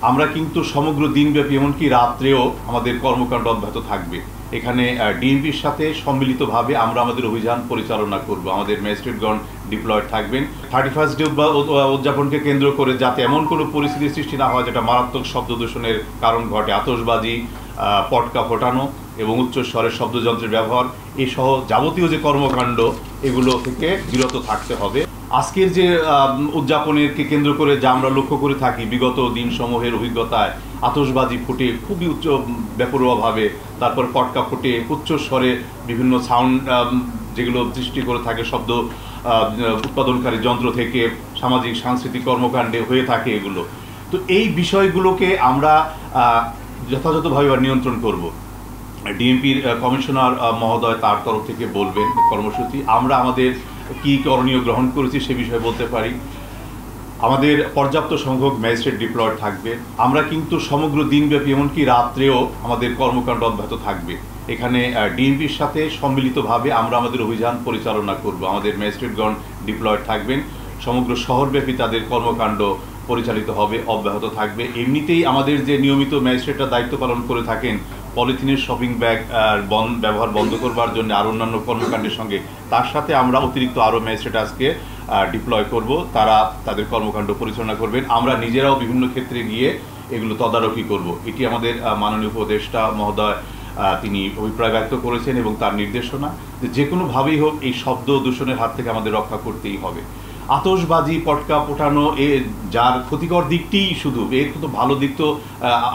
আমরা কিন্তু সমগ্র দিনব্যাপী এমনকি রাত্রেও আমাদের কর্মকাণ্ড অব্যাহত থাকবে। এখানে ডিএমপির সাথে সম্মিলিতভাবে আমরা আমাদের অভিযান পরিচালনা করব। আমাদের ম্যাজিস্ট্রেটগণ ডিপ্লয়েড থাকবেন। 31st ডে উদযাপনকে কেন্দ্র করে যাতে এমন কোনো পরিস্থিতি সৃষ্টি না হয় যেটা মারাত্মক শব্দ দূষণের কারণ ঘটে, আতশবাজি, পটকা ফোটানো এবং উচ্চস্বরের শব্দযন্ত্রের ব্যবহার এসহ যাবতীয় যে কর্মকাণ্ড এগুলো থেকে বিরত থাকতে হবে। আজকের যে উদযাপনেরকে কেন্দ্র করে যা আমরা লক্ষ্য করে থাকি বিগত দিনসমূহের অভিজ্ঞতায়, আতশবাজি ফুটে খুবই উচ্চ বেপরোয়াভাবে, তারপর পটকা ফুটে উচ্চস্বরে বিভিন্ন সাউন্ড যেগুলো সৃষ্টি করে থাকে শব্দ উৎপাদনকারী যন্ত্র থেকে সামাজিক সাংস্কৃতিক কর্মকাণ্ডে হয়ে থাকে এগুলো। তো এই বিষয়গুলোকে আমরা যথাযথভাবে নিয়ন্ত্রণ করব। ডিএমপির কমিশনার মহোদয় তার তরফ থেকে বলবেন কর্মসূচি। আমরা আমাদের কী করণীয় গ্রহণ করেছি সে বিষয়ে বলতে পারি। আমাদের পর্যাপ্ত সংখ্যক ম্যাজিস্ট্রেট ডিপ্লয়েড থাকবে। আমরা কিন্তু সমগ্র দিনব্যাপী এমনকি রাত্রেও আমাদের কর্মকাণ্ড অব্যাহত থাকবে। এখানে ডিএমপির সাথে সম্মিলিতভাবে আমরা আমাদের অভিযান পরিচালনা করব। আমাদের ম্যাজিস্ট্রেটগণ ডিপ্লয়েড থাকবেন। সমগ্র শহরব্যাপী তাদের কর্মকাণ্ড পরিচালিত হবে, অব্যাহত থাকবে। এমনিতেই আমাদের যে নিয়মিত ম্যাজিস্ট্রেটরা দায়িত্ব পালন করে থাকেন পলিথিনের শপিং ব্যাগ ব্যবহার বন্ধ করবার জন্য আর অন্যান্য কর্মকাণ্ডের সঙ্গে, তার সাথে আমরা অতিরিক্ত আরও ম্যাজিস্ট্রেট আজকে ডিপ্লয় করব। তারা তাদের কর্মকাণ্ড পরিচালনা করবেন। আমরা নিজেরাও বিভিন্ন ক্ষেত্রে গিয়ে এগুলো তদারকি করব। এটি আমাদের মাননীয় উপদেষ্টা মহোদয় তিনি অভিপ্রায় ব্যক্ত করেছেন এবং তার নির্দেশনা যে কোনোভাবেই হোক এই শব্দ দূষণের হাত থেকে আমাদের রক্ষা করতেই হবে। আতশবাজি, পটকা ফোটানো যার ক্ষতিকর দিকটিই শুধু, এর কিন্তু ভালো দিক তো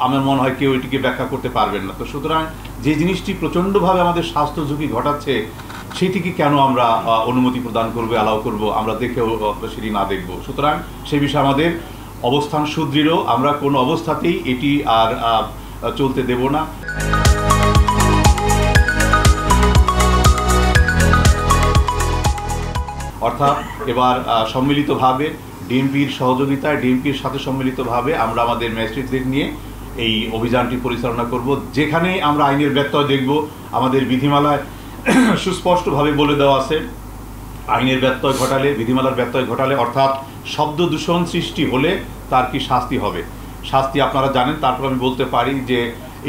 আমার মনে হয় কেউ এটিকে ব্যাখ্যা করতে পারবেন না। তো সুতরাং যে জিনিসটি প্রচণ্ডভাবে আমাদের স্বাস্থ্য ঝুঁকি ঘটাচ্ছে সেটিকে কেন আমরা অনুমতি প্রদান করবো, অ্যালাউ করবো, আমরা দেখেও সেটি না দেখব। সুতরাং সে বিষয়ে আমাদের অবস্থান সুদৃঢ়। আমরা কোনো অবস্থাতেই এটি আর চলতে দেব না। অর্থাৎ এবার সম্মিলিতভাবে ডিএমপির সহযোগিতায়, ডিএমপির সাথে সম্মিলিতভাবে আমরা আমাদের ম্যাজিস্ট্রেটদের নিয়ে এই অভিযানটি পরিচালনা করব। যেখানে আমরা আইনের ব্যত্যয় দেখব, আমাদের বিধিমালায় সুস্পষ্টভাবে বলে দেওয়া আছে আইনের ব্যত্যয় ঘটালে, বিধিমালার ব্যত্যয় ঘটালে অর্থাৎ শব্দ দূষণ সৃষ্টি হলে তার কি শাস্তি হবে। শাস্তি আপনারা জানেন, তারপর আমি বলতে পারি যে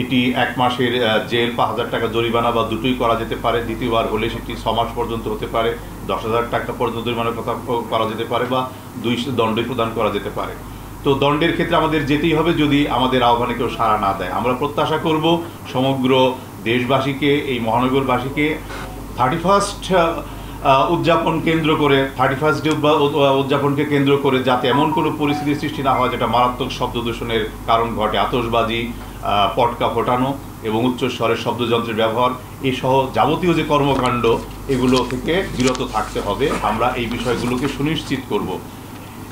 এটি 1 মাসের জেল বা 1000 টাকা জরিমানা বা দুটোই করা যেতে পারে। দ্বিতীয়বার হলে সেটি 6 মাস পর্যন্ত হতে পারে, 10,000 টাকা পর্যন্ত জরিমানার কথা করা যেতে পারে বা 2 দণ্ড প্রদান করা যেতে পারে। তো দণ্ডের ক্ষেত্রে আমাদের যেতেই হবে যদি আমাদের আহ্বানে কেউ সাড়া না দেয়। আমরা প্রত্যাশা করব সমগ্র দেশবাসীকে, এই মহানগরবাসীকে 31st উদযাপন কেন্দ্র করে, 31st ডে উদযাপনকে কেন্দ্র করে যাতে এমন কোনো পরিস্থিতি সৃষ্টি না হয় যেটা মারাত্মক শব্দ দূষণের কারণ ঘটে, আতশবাজি, পটকা ফোটানো এবং উচ্চস্বরের শব্দযন্ত্রের ব্যবহার এসহ যাবতীয় যে কর্মকাণ্ড এগুলো থেকে বিরত থাকতে হবে। আমরা এই বিষয়গুলোকে সুনিশ্চিত করব।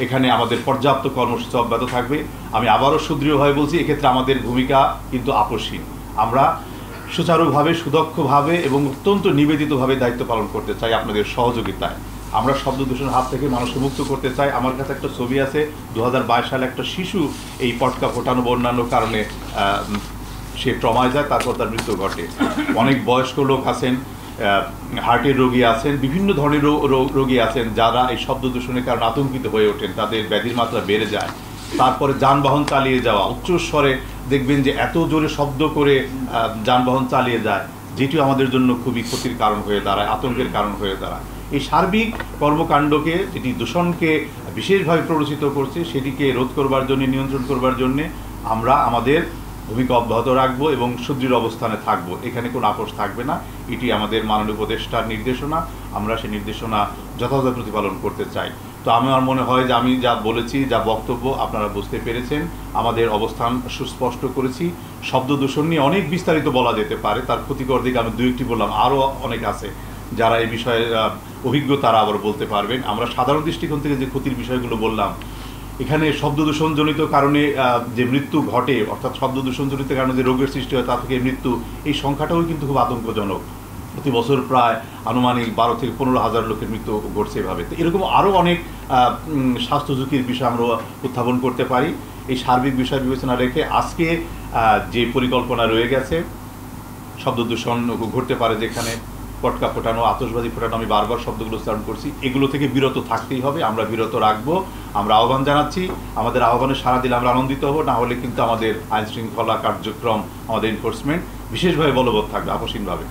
এখানে আমাদের পর্যাপ্ত কর্মসূচি অব্যাহত থাকবে। আমি আবারও সুদৃঢ়ভাবে বলছি, এক্ষেত্রে আমাদের ভূমিকা কিন্তু আপসহীন। আমরা সুচারুভাবে, সুদক্ষভাবে এবং অত্যন্ত নিবেদিতভাবে দায়িত্ব পালন করতে চাই আপনাদের সহযোগিতায়। আমরা শব্দ দূষণের হাত থেকে মানুষকে মুক্ত করতে চাই। আমার কাছে একটা ছবি আছে, 2022 সালে একটা শিশু এই পটকা ফোটানো বা অন্যান্য কারণে সে ট্রমায় যায়, তারপর তার মৃত্যু ঘটে। অনেক বয়স্ক লোক আছেন, হার্টের রোগী আছেন, বিভিন্ন ধরনের রোগী আছেন যারা এই শব্দ দূষণের কারণে আতঙ্কিত হয়ে ওঠেন, তাদের ব্যাধির মাত্রা বেড়ে যায়। তারপরে যানবাহন চালিয়ে যাওয়া, উচ্চস্বরে দেখবেন যে এত জোরে শব্দ করে যানবাহন চালিয়ে যায়, যেটিও আমাদের জন্য খুবই ক্ষতির কারণ হয়ে দাঁড়ায়, আতঙ্কের কারণ হয়ে দাঁড়ায়। এই সার্বিক কর্মকাণ্ডকে, যেটি দূষণকে বিশেষভাবে প্ররোচিত করছে, সেটিকে রোধ করবার জন্য, নিয়ন্ত্রণ করবার জন্যে আমরা আমাদের ভূমিকা অব্যাহত রাখবো এবং সুদৃঢ় অবস্থানে থাকবো। এখানে কোনো আপোষ থাকবে না। এটি আমাদের মাননীয় উপদেষ্টার নির্দেশনা। আমরা সেই নির্দেশনা যথাযথ প্রতিপালন করতে চাই। তো আমার মনে হয় যে আমি যা বলেছি, যা বক্তব্য আপনারা বুঝতে পেরেছেন। আমাদের অবস্থান সুস্পষ্ট করেছি। শব্দ দূষণ নিয়ে অনেক বিস্তারিত বলা যেতে পারে, তার ক্ষতিকর দিকে আমি 2-1টি বললাম, আরও অনেক আছে যারা এই বিষয়ে অভিজ্ঞ, তারা আবার বলতে পারবেন। আমরা সাধারণ দৃষ্টিকোণ থেকে যে ক্ষতির বিষয়গুলো বললাম, এখানে শব্দ দূষণজনিত কারণে যে মৃত্যু ঘটে, অর্থাৎ শব্দ দূষণজনিত কারণে যে রোগের সৃষ্টি হয় তা থেকে মৃত্যু, এই সংখ্যাটাও কিন্তু খুব আতঙ্কজনক। প্রতি বছর প্রায় আনুমানিক 12 থেকে 15 হাজার লোকের মৃত্যু ঘটছে এভাবে। তো এরকম আরও অনেক স্বাস্থ্য ঝুঁকির বিষয় আমরা উত্থাপন করতে পারি। এই সার্বিক বিষয় বিবেচনা রেখে আজকে যে পরিকল্পনা রয়ে গেছে, শব্দ দূষণ ঘটতে পারে যেখানে, পটকা ফোটানো, আতশবাজি ফোটানো, আমি বারবার শব্দগুলো উচ্চারণ করছি, এগুলো থেকে বিরত থাকতেই হবে। আমরা বিরত রাখবো। আমরা আহ্বান জানাচ্ছি, আমাদের আহ্বানে সাড়া দিলে আমরা আনন্দিত হব, না হলে কিন্তু আমাদের আইন শৃঙ্খলা কার্যক্রম, আমাদের এনফোর্সমেন্ট বিশেষভাবে বলবৎ থাকবে, আপসীনভাবে।